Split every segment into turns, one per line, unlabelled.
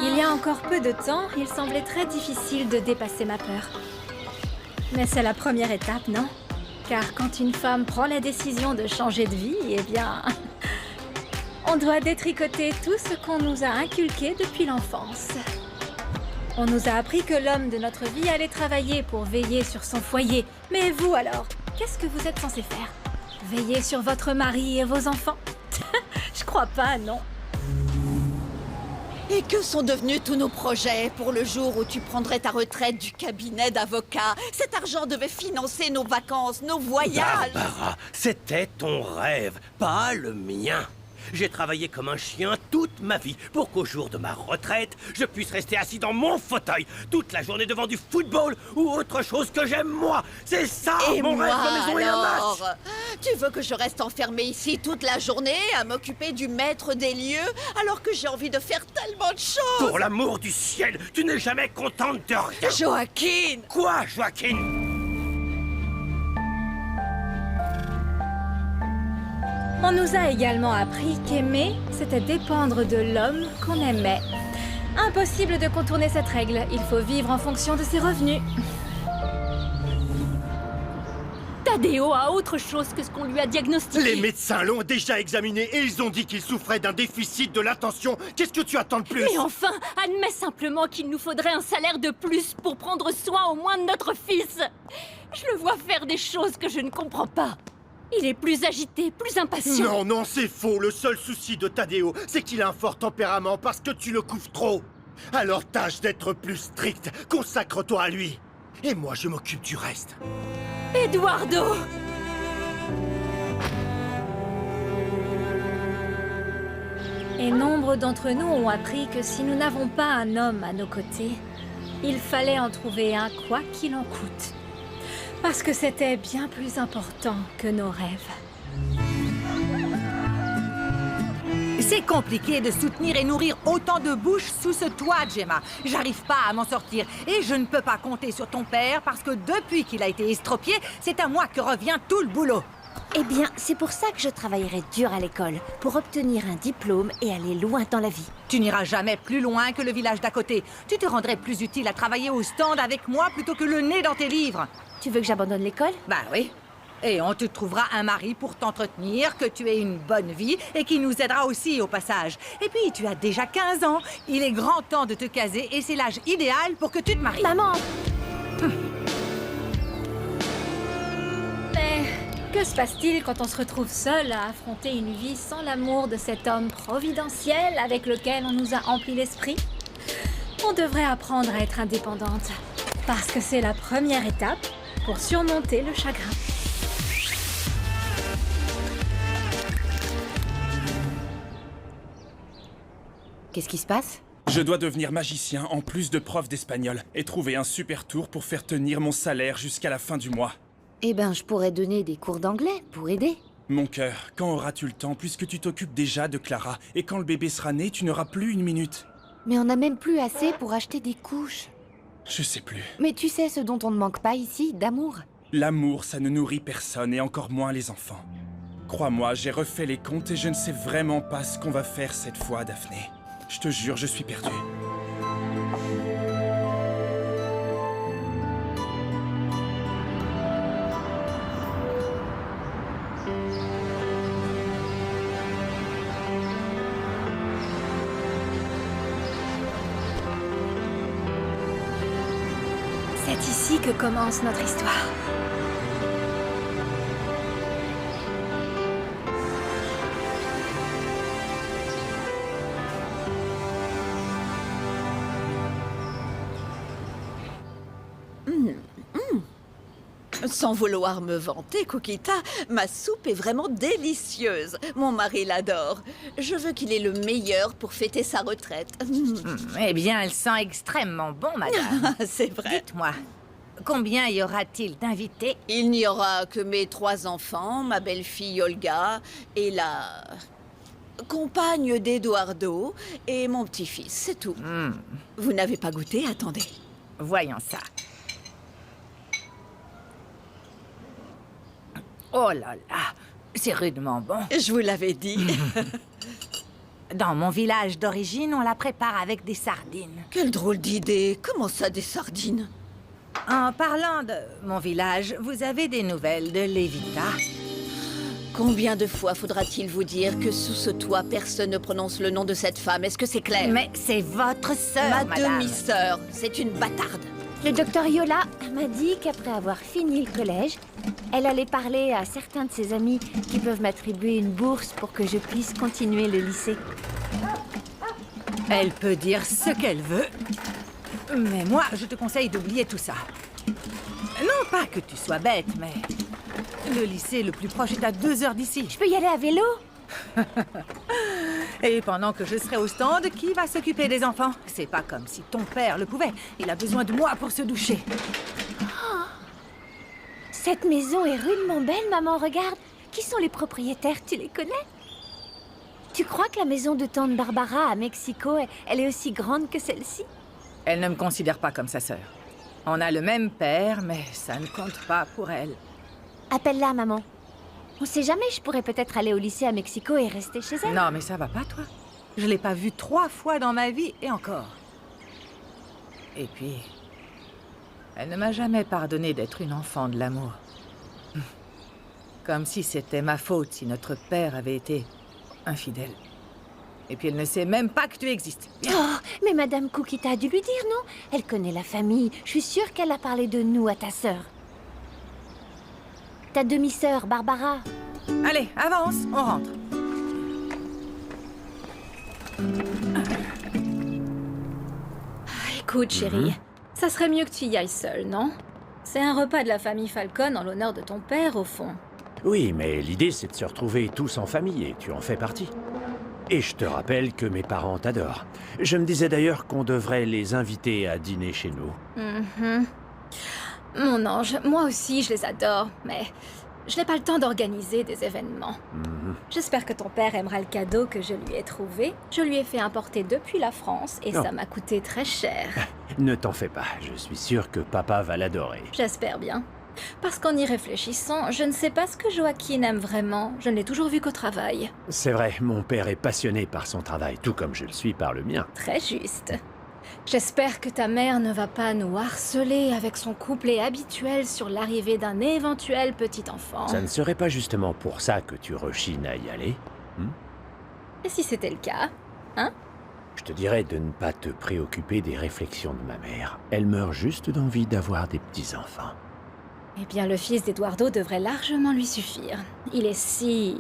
Il y a encore peu de temps, il semblait très difficile de dépasser ma peur. Mais c'est la première étape, non? Car quand une femme prend la décision de changer de vie, eh bien... on doit détricoter tout ce qu'on nous a inculqué depuis l'enfance. On nous a appris que l'homme de notre vie allait travailler pour veiller sur son foyer. Mais vous alors, qu'est-ce que vous êtes censé faire? Veiller sur votre mari et vos enfants? Je crois pas, non.
Et que sont devenus tous nos projets pour le jour où tu prendrais ta retraite du cabinet d'avocat? Cet argent devait financer nos vacances, nos voyages.
Barbara, c'était ton rêve, pas le mien. J'ai travaillé comme un chien toute ma vie pour qu'au jour de ma retraite, je puisse rester assis dans mon fauteuil toute la journée devant du football ou autre chose que j'aime moi. C'est ça
Et
mon
moi,
rêve de maison et un
alors
match.
Tu veux que je reste enfermée ici toute la journée à m'occuper du maître des lieux alors que j'ai envie de faire tellement de choses?
Pour l'amour du ciel, tu n'es jamais contente de rien.
Joaquin!
Quoi, Joaquin?
On nous a également appris qu'aimer, c'était dépendre de l'homme qu'on aimait. Impossible de contourner cette règle, il faut vivre en fonction de ses revenus.
Tadeo a autre chose que ce qu'on lui a diagnostiqué.
Les médecins l'ont déjà examiné et ils ont dit qu'il souffrait d'un déficit de l'attention. Qu'est-ce que tu attends de plus?
Mais enfin, admets simplement qu'il nous faudrait un salaire de plus pour prendre soin au moins de notre fils. Je le vois faire des choses que je ne comprends pas. Il est plus agité, plus impatient.
Non, non, c'est faux. Le seul souci de Tadeo, c'est qu'il a un fort tempérament parce que tu le couves trop. Alors tâche d'être plus strict. Consacre-toi à lui. Et moi, je m'occupe du reste.
Eduardo!
Et nombre d'entre nous ont appris que si nous n'avons pas un homme à nos côtés, il fallait en trouver un quoi qu'il en coûte. Parce que c'était bien plus important que nos rêves.
C'est compliqué de soutenir et nourrir autant de bouches sous ce toit, Gemma. J'arrive pas à m'en sortir. Et je ne peux pas compter sur ton père parce que depuis qu'il a été estropié, c'est à moi que revient tout le boulot.
Eh bien, c'est pour ça que je travaillerai dur à l'école, pour obtenir un diplôme et aller loin dans la vie.
Tu n'iras jamais plus loin que le village d'à côté. Tu te rendrais plus utile à travailler au stand avec moi plutôt que le nez dans tes livres.
Tu veux que j'abandonne l'école?
Bah oui. Et on te trouvera un mari pour t'entretenir, que tu aies une bonne vie et qui nous aidera aussi au passage. Et puis, tu as déjà 15 ans. Il est grand temps de te caser et c'est l'âge idéal pour que tu te maries.
Maman!
Mais que se passe-t-il quand on se retrouve seul à affronter une vie sans l'amour de cet homme providentiel avec lequel on nous a empli l'esprit? On devrait apprendre à être indépendante. Parce que c'est la première étape pour surmonter le chagrin.
Qu'est-ce qui se passe?
Je dois devenir magicien en plus de prof d'espagnol et trouver un super tour pour faire tenir mon salaire jusqu'à la fin du mois.
Eh ben, je pourrais donner des cours d'anglais pour aider.
Mon cœur, quand auras-tu le temps puisque tu t'occupes déjà de Clara et quand le bébé sera né, tu n'auras plus une minute.
Mais on n'a même plus assez pour acheter des couches.
Je sais plus.
Mais tu sais ce dont on ne manque pas ici, d'amour.
L'amour, ça ne nourrit personne et encore moins les enfants. Crois-moi, j'ai refait les comptes et je ne sais vraiment pas ce qu'on va faire cette fois, Daphné. Je te jure, je suis perdu.
C'est ici que commence notre histoire.
Sans vouloir me vanter, Coquita, ma soupe est vraiment délicieuse. Mon mari l'adore. Je veux qu'il ait le meilleur pour fêter sa retraite.
Eh bien, elle sent extrêmement bon, madame.
C'est vrai.
Dites-moi, combien y aura-t-il d'invités?
Il n'y aura que mes 3 enfants, ma belle-fille Olga et la compagne d'Eduardo et mon petit-fils, c'est tout. Vous n'avez pas goûté? Attendez.
Voyons ça. Oh là là, c'est rudement bon.
Je vous l'avais dit.
Dans mon village d'origine, on la prépare avec des sardines.
Quelle drôle d'idée. Comment ça, des sardines?
En parlant de mon village, vous avez des nouvelles de Levita?
Combien de fois faudra-t-il vous dire que sous ce toit, personne ne prononce le nom de cette femme? Est-ce que c'est clair?
Mais c'est votre sœur,
Ma
madame.
demi-sœur, c'est une bâtarde.
Le docteur Yola m'a dit qu'après avoir fini le collège, elle allait parler à certains de ses amis qui peuvent m'attribuer une bourse pour que je puisse continuer le lycée.
Elle peut dire ce qu'elle veut. Mais moi, je te conseille d'oublier tout ça. Non pas que tu sois bête, mais... Le lycée le plus proche est à 2 heures d'ici.
Je peux y aller à vélo?
Et pendant que je serai au stand, qui va s'occuper des enfants? C'est pas comme si ton père le pouvait. Il a besoin de moi pour se doucher.
Cette maison est rudement belle, maman, regarde. Qui sont les propriétaires, tu les connais? Tu crois que la maison de tante Barbara à Mexico, elle est aussi grande que celle-ci?
Elle ne me considère pas comme sa sœur. On a le même père, mais ça ne compte pas pour elle.
Appelle-la, maman. On sait jamais, je pourrais peut-être aller au lycée à Mexico et rester chez elle.
Non, mais ça va pas, toi. Je l'ai pas vue 3 fois dans ma vie, et encore. Et puis... Elle ne m'a jamais pardonné d'être une enfant de l'amour. Comme si c'était ma faute si notre père avait été infidèle. Et puis elle ne sait même pas que tu existes.
Oh, mais Madame Kukita a dû lui dire, non? Elle connaît la famille. Je suis sûre qu'elle a parlé de nous à ta sœur. Ta demi-sœur, Barbara.
Allez, avance, on rentre.
Écoute, chérie, ça serait mieux que tu y ailles seule, non? C'est un repas de la famille Falcon en l'honneur de ton père, au fond.
Oui, mais l'idée, c'est de se retrouver tous en famille, et tu en fais partie. Et je te rappelle que mes parents t'adorent. Je me disais d'ailleurs qu'on devrait les inviter à dîner chez nous.
Mon ange, moi aussi je les adore, mais je n'ai pas le temps d'organiser des événements. J'espère que ton père aimera le cadeau que je lui ai trouvé. Je lui ai fait importer depuis la France et ça m'a coûté très cher.
Ne t'en fais pas, je suis sûr que papa va l'adorer.
J'espère bien. Parce qu'en y réfléchissant, je ne sais pas ce que Joaquin aime vraiment. Je ne l'ai toujours vu qu'au travail.
C'est vrai, mon père est passionné par son travail, tout comme je le suis par le mien.
Très juste. J'espère que ta mère ne va pas nous harceler avec son couplet habituel sur l'arrivée d'un éventuel petit enfant.
Ça ne serait pas justement pour ça que tu rechignes à y aller?
Et si c'était le cas, hein?
Je te dirais de ne pas te préoccuper des réflexions de ma mère. Elle meurt juste d'envie d'avoir des petits-enfants.
Eh bien, le fils d'Eduardo devrait largement lui suffire. Il est si...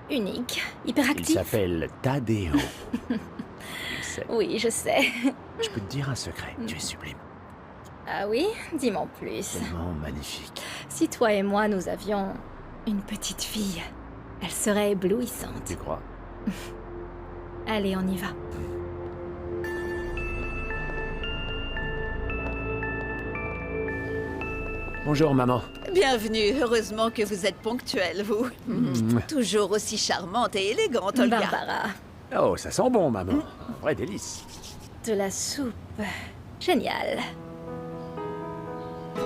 unique, hyperactif.
Il s'appelle Tadeo.
Oui, je sais.
Je peux te dire un secret, tu es sublime.
Ah oui? Dis-moi en plus.
Tellement magnifique.
Si toi et moi, nous avions une petite fille, elle serait éblouissante.
Tu crois?
Allez, on y va.
Bonjour, maman.
Bienvenue, heureusement que vous êtes ponctuelle, vous. Toujours aussi charmante et élégante, Olga.
Barbara.
Oh, ça sent bon, maman. Un vrai délice.
De la soupe. Génial.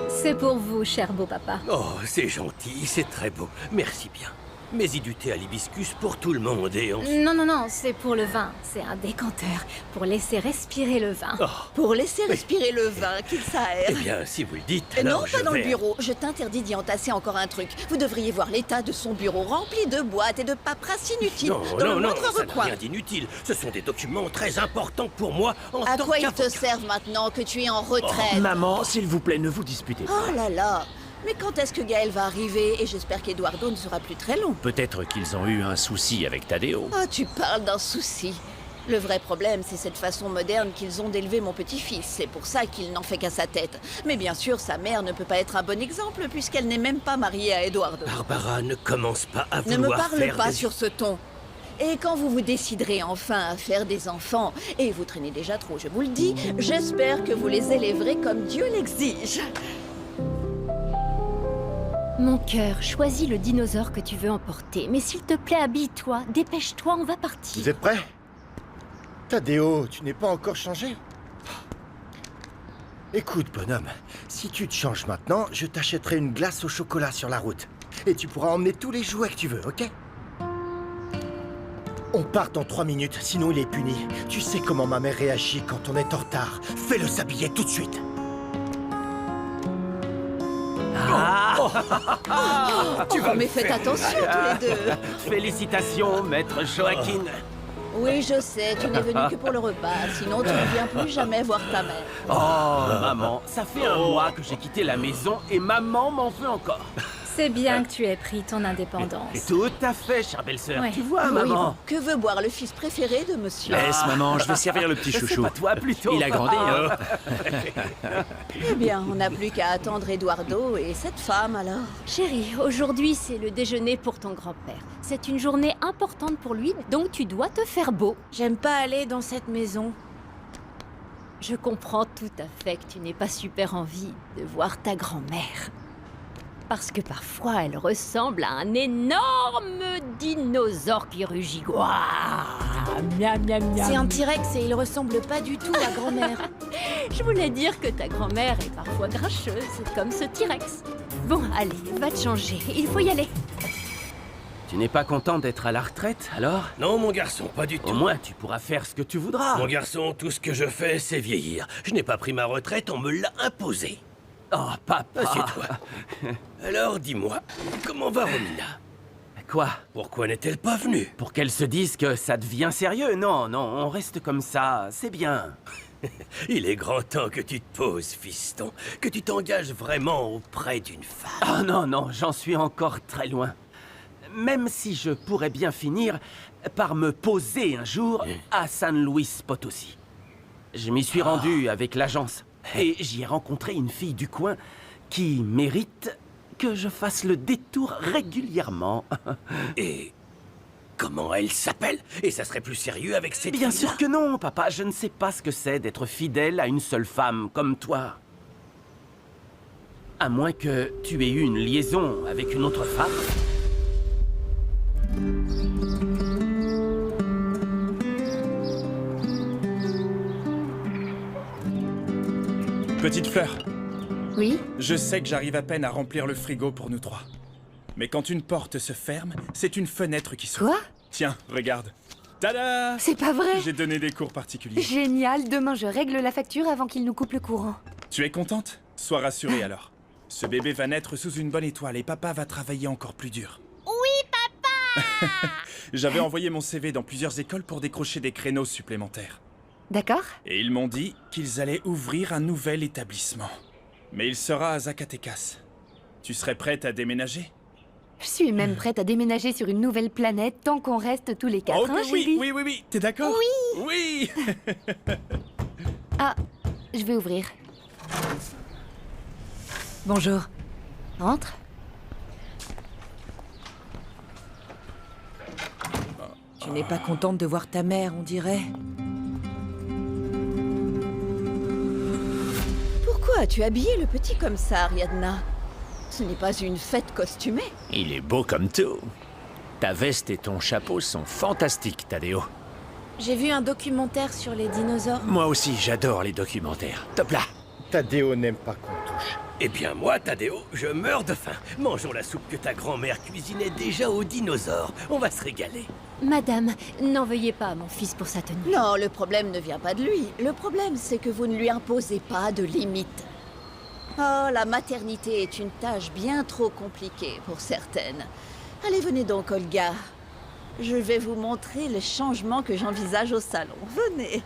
C'est pour vous, cher beau papa.
Oh, c'est gentil, c'est très beau. Merci bien. Mais y du thé à l'hibiscus pour tout le monde et on...
Non, c'est pour le vin. C'est un décanteur. Pour laisser respirer le vin.
Oh,
Pour laisser respirer le vin, qu'il s'aère.
eh bien, si vous le dites,
Non,
alors
pas
je
dans le
vais...
bureau. Je t'interdis d'y entasser encore un truc. Vous devriez voir l'état de son bureau rempli de boîtes et de paperasses inutiles.
Non,
dans
non,
le
non,
moindre
ça n'a
recoin.
rien d'inutile. Ce sont des documents très importants pour moi en
À
tant
quoi ils te
qu'avocat.
servent maintenant que tu es en retraite?
Maman, s'il vous plaît, ne vous disputez pas.
Oh là là. Mais quand est-ce que Gaël va arriver? Et j'espère qu'Eduardo ne sera plus très long.
Peut-être qu'ils ont eu un souci avec Tadeo.
Ah, tu parles d'un souci. Le vrai problème, c'est cette façon moderne qu'ils ont d'élever mon petit-fils. C'est pour ça qu'il n'en fait qu'à sa tête. Mais bien sûr, sa mère ne peut pas être un bon exemple puisqu'elle n'est même pas mariée à Eduardo.
Barbara, ne commence pas à
Ne me
vouloir
parle
faire
pas
des...
sur ce ton. Et quand vous vous déciderez enfin à faire des enfants, et vous traînez déjà trop, je vous le dis, j'espère que vous les élèverez comme Dieu l'exige.
Mon cœur, choisis le dinosaure que tu veux emporter. Mais s'il te plaît, habille-toi, dépêche-toi, on va partir.
Vous êtes prêts? Tadeo, tu n'es pas encore changé? Écoute, bonhomme, si tu te changes maintenant, je t'achèterai une glace au chocolat sur la route. Et tu pourras emmener tous les jouets que tu veux, ok? On part dans 3 minutes, sinon il est puni. Tu sais comment ma mère réagit quand on est en retard. Fais-le s'habiller tout de suite.
Tu vas mais faites attention tous les deux.
Félicitations, maître Joaquin.
Oui, je sais, tu n'es venu que pour le repas. Sinon, tu ne viens plus jamais voir ta mère.
Oh, maman, ça fait un mois que j'ai quitté la maison et maman m'en veut encore.
C'est bien que tu aies pris ton indépendance.
Tout à fait, chère belle-sœur.
Ouais.
Tu vois,
Oui,
maman.
bon, que veut boire le fils préféré de monsieur?
Laisse, maman, je vais servir le petit
C'est
chouchou.
pas toi, plutôt.
Il a grandi, hein.
Eh bien, on n'a plus qu'à attendre Eduardo et cette femme, alors.
Chérie, aujourd'hui c'est le déjeuner pour ton grand-père. C'est une journée importante pour lui, donc tu dois te faire beau.
J'aime pas aller dans cette maison.
Je comprends tout à fait que tu n'aies pas super envie de voir ta grand-mère. Parce que parfois elle ressemble à un énorme dinosaure qui rugit. Ouah, miam, miam, miam.
C'est un T-Rex et il ressemble pas du tout à grand-mère.
Je voulais dire que ta grand-mère est parfois grincheuse, comme ce T-Rex. Bon, allez, va te changer, il faut y aller.
Tu n'es pas content d'être à la retraite, alors?
Non, mon garçon, pas du tout.
Au moins, tu pourras faire ce que tu voudras.
Mon garçon, tout ce que je fais, c'est vieillir. Je n'ai pas pris ma retraite, on me l'a imposé.
Oh, papa.
Assieds-toi. Alors, dis-moi, comment va Romina?
Quoi?
Pourquoi n'est-elle pas venue?
Pour qu'elle se dise que ça devient sérieux? Non, non, on reste comme ça, c'est bien.
Il est grand temps que tu te poses, fiston. Que tu t'engages vraiment auprès d'une femme.
Oh non, non, j'en suis encore très loin. Même si je pourrais bien finir par me poser un jour à San Luis Potosi. Je m'y suis rendu avec l'agence et j'y ai rencontré une fille du coin qui mérite que je fasse le détour régulièrement.
Et comment elle s'appelle? Et ça serait plus sérieux avec cette
Bien
fille-là?
sûr que non, papa. Je ne sais pas ce que c'est d'être fidèle à une seule femme comme toi. À moins que tu aies eu une liaison avec une autre femme.
Petite fleur,
Oui?
je sais que j'arrive à peine à remplir le frigo pour nous trois. Mais quand une porte se ferme, c'est une fenêtre qui s'ouvre.
Quoi?
Tiens, regarde. Tada!
C'est pas vrai!
J'ai donné des cours particuliers.
Génial, demain je règle la facture avant qu'il nous coupe le courant.
Tu es contente? Sois rassurée alors. Ce bébé va naître sous une bonne étoile et papa va travailler encore plus dur.
Oui, papa!
J'avais envoyé mon CV dans plusieurs écoles pour décrocher des créneaux supplémentaires.
D'accord?
Et ils m'ont dit qu'ils allaient ouvrir un nouvel établissement. Mais il sera à Zacatecas. Tu serais prête à déménager?
Je suis même prête à déménager sur une nouvelle planète tant qu'on reste tous les quatre,
Oh
hein,
oui,
chérie?
oui, oui, oui, t'es d'accord? Oui! Oui!
Ah, je vais ouvrir. Bonjour. Rentre.
Tu n'es pas contente de voir ta mère, on dirait.
Pourquoi as-tu habillé le petit comme ça, Ariadna? Ce n'est pas une fête costumée.
Il est beau comme tout. Ta veste et ton chapeau sont fantastiques, Tadeo.
J'ai vu un documentaire sur les dinosaures.
Moi aussi, j'adore les documentaires. Top là!
Tadeo n'aime pas qu'on touche.
Eh bien moi, Tadeo, je meurs de faim. Mangeons la soupe que ta grand-mère cuisinait déjà aux dinosaures. On va se régaler.
Madame, n'en veuillez pas à mon fils pour sa tenue.
Non, le problème ne vient pas de lui. Le problème, c'est que vous ne lui imposez pas de limites. Oh, la maternité est une tâche bien trop compliquée pour certaines. Allez, venez donc, Olga. Je vais vous montrer les changements que j'envisage au salon. Venez.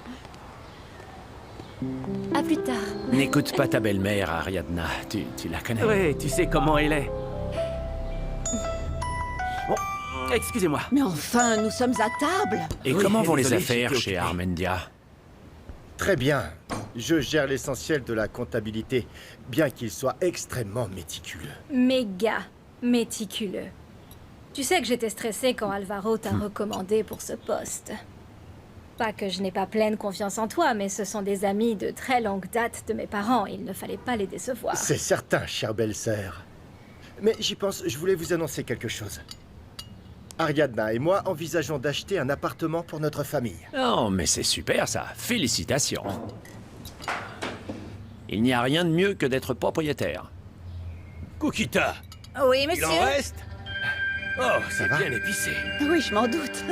À plus tard.
N'écoute pas ta belle-mère, Ariadna. Tu la connais.
Oui, tu sais comment elle est. Bon, excusez-moi.
Mais enfin, nous sommes à table.
Et
Oui,
comment vont les
désolé,
affaires
j'étais
chez
occupé.
Armendia?
Très bien. Je gère l'essentiel de la comptabilité, bien qu'il soit extrêmement méticuleux.
Méga méticuleux. Tu sais que j'étais stressée quand Alvaro t'a recommandé pour ce poste. Pas que je n'ai pas pleine confiance en toi, mais ce sont des amis de très longue date de mes parents. Il ne fallait pas les décevoir.
C'est certain, chère belle-sœur. Mais j'y pense, je voulais vous annoncer quelque chose. Ariadna et moi envisageons d'acheter un appartement pour notre famille.
Oh, mais c'est super ça. Félicitations. Il n'y a rien de mieux que d'être propriétaire.
Coquita,
Oui,
il en reste?
Oh, c'est bien épicé.
Oui, je m'en doute.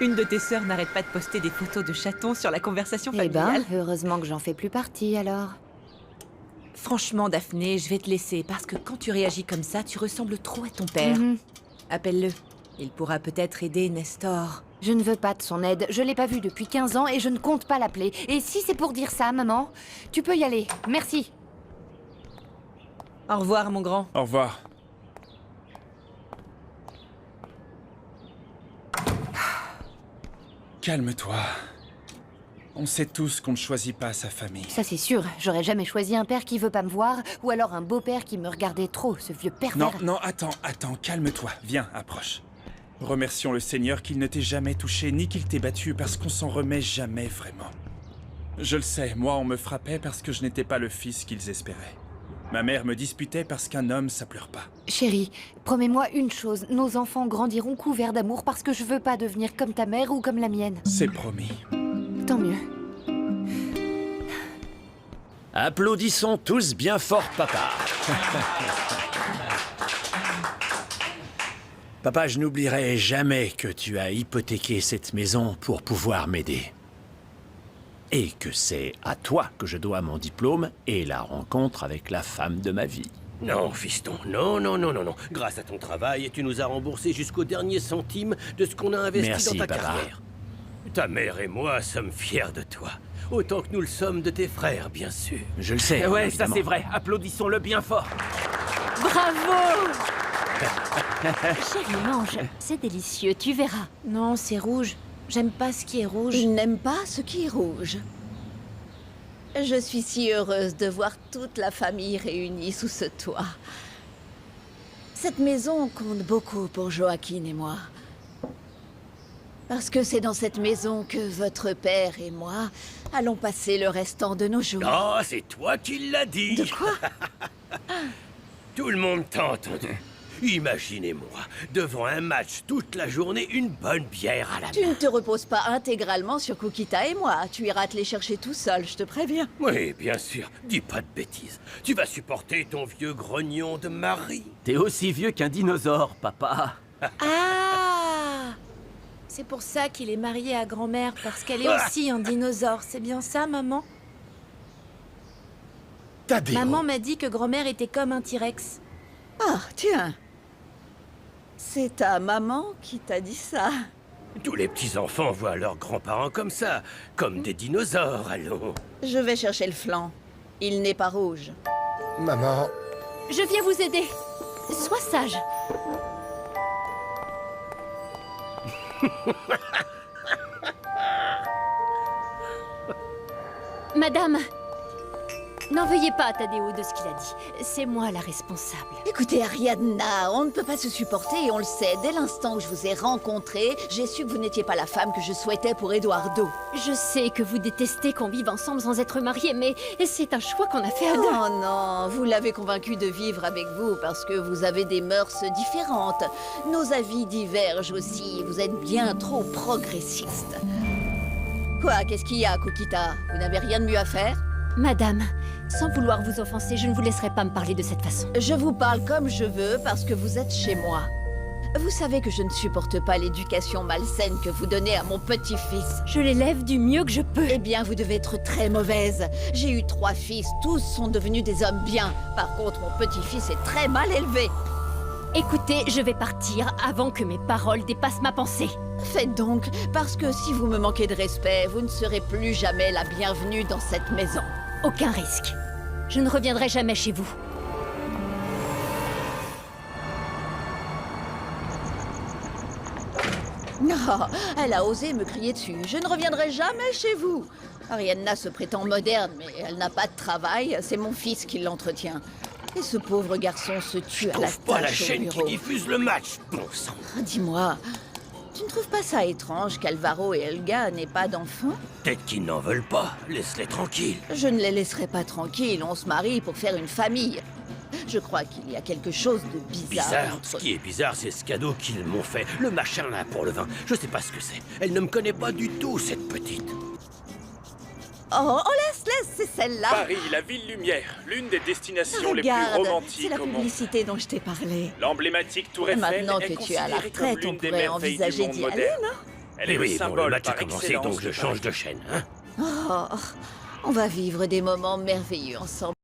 Une de tes sœurs n'arrête pas de poster des photos de chatons sur la conversation
Eh
familiale.
ben, heureusement que j'en fais plus partie alors.
Franchement, Daphné, je vais te laisser parce que quand tu réagis comme ça, tu ressembles trop à ton père.
Mhm.
Appelle-le. Il pourra peut-être aider Nestor.
Je ne veux pas de son aide. Je l'ai pas vu depuis 15 ans et je ne compte pas l'appeler. Et si c'est pour dire ça, maman, tu peux y aller. Merci.
Au revoir, mon grand.
Au revoir. Calme-toi. On sait tous qu'on ne choisit pas sa famille.
Ça c'est sûr. J'aurais jamais choisi un père qui veut pas me voir ou alors un beau-père qui me regardait trop, ce vieux
Non,
pervers.
non, attends, calme-toi. Viens, approche. Remercions le Seigneur qu'il ne t'ait jamais touché ni qu'il t'ait battu parce qu'on s'en remet jamais vraiment. Je le sais, moi on me frappait parce que je n'étais pas le fils qu'ils espéraient. Ma mère me disputait parce qu'un homme ça pleure pas.
Chérie, promets-moi une chose. Nos enfants grandiront couverts d'amour parce que je veux pas devenir comme ta mère ou comme la mienne.
C'est promis.
Tant mieux.
Applaudissons tous bien fort, papa. Papa, je n'oublierai jamais que tu as hypothéqué cette maison pour pouvoir m'aider. Et que c'est à toi que je dois mon diplôme et la rencontre avec la femme de ma vie.
Non, fiston, non. Grâce à ton travail, tu nous as remboursé jusqu'au dernier centime de ce qu'on a investi
Merci,
dans ta
papa.
carrière. Ta mère et moi sommes fiers de toi. Autant que nous le sommes de tes frères, bien sûr.
Je le sais.
Ouais, ça
évidemment.
c'est vrai. Applaudissons-le bien fort.
Bravo! Chérie, mange. C'est délicieux, tu verras.
Non, c'est rouge. J'aime pas ce qui est rouge.
Il n'aime pas ce qui est rouge. Je suis si heureuse de voir toute la famille réunie sous ce toit. Cette maison compte beaucoup pour Joaquin et moi. Parce que c'est dans cette maison que votre père et moi allons passer le restant de nos jours.
Oh, c'est toi qui l'as dit.
De quoi?
Tout le monde t'a entendu. Imaginez-moi, devant un match toute la journée, une bonne bière à la
Tu
main.
ne te reposes pas intégralement sur Kukita et moi. Tu iras te les chercher tout seul, je te préviens.
Oui, bien sûr. Dis pas de bêtises. Tu vas supporter ton vieux grognon de mari.
T'es aussi vieux qu'un dinosaure, papa.
Ah! C'est pour ça qu'il est marié à grand-mère, parce qu'elle est aussi un dinosaure. C'est bien ça, maman?
Tadeo.
Maman m'a dit que grand-mère était comme un T-Rex.
Ah, tiens. C'est ta maman qui t'a dit ça.
Tous les petits-enfants voient leurs grands-parents comme ça, comme des dinosaures, allons.
Je vais chercher le flanc. Il n'est pas rouge.
Maman,
Je viens vous aider. Sois sage. Madame, n'en veuillez pas à Tadeo de ce qu'il a dit. C'est moi la responsable.
Écoutez, Ariadna, on ne peut pas se supporter et on le sait. Dès l'instant où je vous ai rencontré, j'ai su que vous n'étiez pas la femme que je souhaitais pour Eduardo.
Je sais que vous détestez qu'on vive ensemble sans être mariés, mais c'est un choix qu'on a fait à deux.
Oh non, vous l'avez convaincu de vivre avec vous parce que vous avez des mœurs différentes. Nos avis divergent aussi. Vous êtes bien trop progressiste. Quoi, qu'est-ce qu'il y a, Kukita? Vous n'avez rien de mieux à faire?
Madame, sans vouloir vous offenser, je ne vous laisserai pas me parler de cette façon.
Je vous parle comme je veux parce que vous êtes chez moi. Vous savez que je ne supporte pas l'éducation malsaine que vous donnez à mon petit-fils.
Je l'élève du mieux que je peux.
Eh bien, vous devez être très mauvaise. J'ai eu 3 fils, tous sont devenus des hommes bien. Par contre, mon petit-fils est très mal élevé.
Écoutez, je vais partir avant que mes paroles dépassent ma pensée.
Faites donc, parce que si vous me manquez de respect, vous ne serez plus jamais la bienvenue dans cette maison.
Aucun risque. Je ne reviendrai jamais chez vous.
Non, elle a osé me crier dessus. Je ne reviendrai jamais chez vous. Ariadna se prétend moderne, mais elle n'a pas de travail. C'est mon fils qui l'entretient. Et ce pauvre garçon se tue à la
Trouve pas la
tâche au
chaîne qui
bureau.
diffuse le match, bon sang.
Ah, dis-moi, tu ne trouves pas ça étrange qu'Alvaro et Helga n'aient pas d'enfants?
Peut-être qu'ils n'en veulent pas. Laisse-les tranquilles.
Je ne les laisserai pas tranquilles. On se marie pour faire une famille. Je crois qu'il y a quelque chose de bizarre,
Bizarre.
entre
Ce qui est bizarre, c'est ce cadeau qu'ils m'ont fait. Le machin là pour le vin. Je sais pas ce que c'est. Elle ne me connaît pas du tout, cette petite.
Oh, laisse, c'est celle-là.
Paris, la ville lumière, l'une des destinations les plus
Regarde, c'est
romantiques
la
au monde.
publicité dont je t'ai parlé.
L'emblématique Tour Eiffel
Maintenant
est
que tu es à la
considérée comme
retraite, on
l'une des
pourrait
merveilles du
envisager
monde
d'y aller,
moderne.
non?
Elle est
Eh
le
oui, bon,
symbole
le match a
par
commencé,
excellence
donc je
de
change
Paris.
de chaîne, hein.
Oh, on va vivre des moments merveilleux ensemble.